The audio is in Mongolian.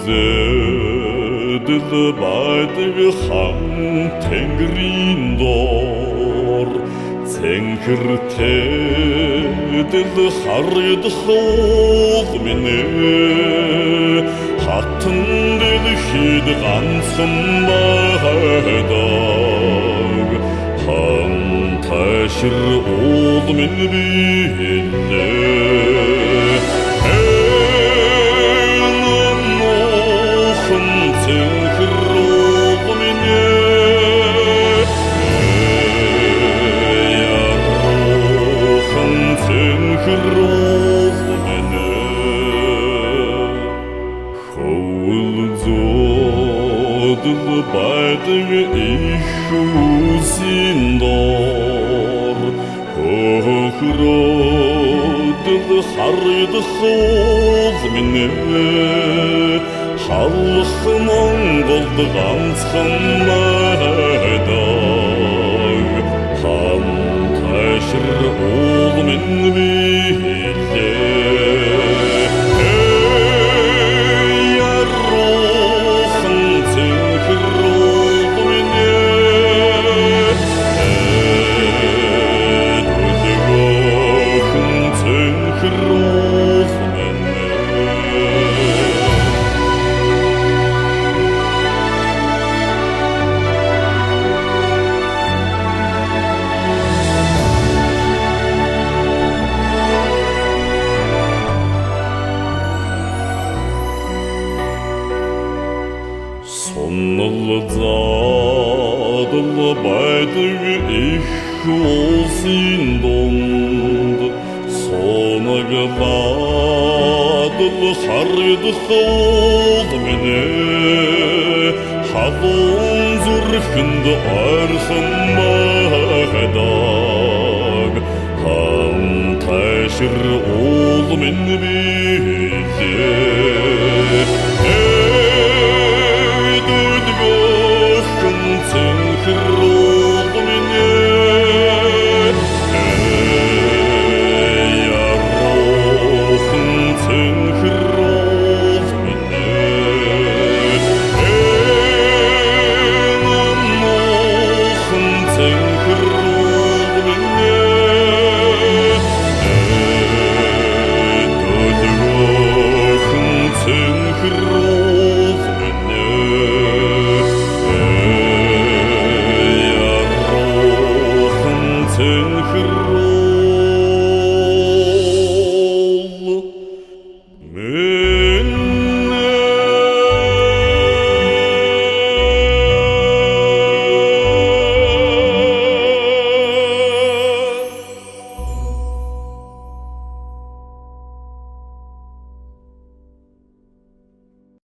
зэдэл байдаг хам тэнгэрийн доор цэнхэртэдэл харагдах уул минь хатан дэлхийд ганцхан байдаг хантайшир уул минь билээ байдаг их үсийн доор хөхрөөдөл харагдах уул минь халах Монголд ганцхан байдаг хантайшир уул минь билээ Соннол задал байдаг их улсын дунд сонагладал харагдах уул минь халуун зүрхэнд ойрхон байдаг хантайшир уул минь билээ Хру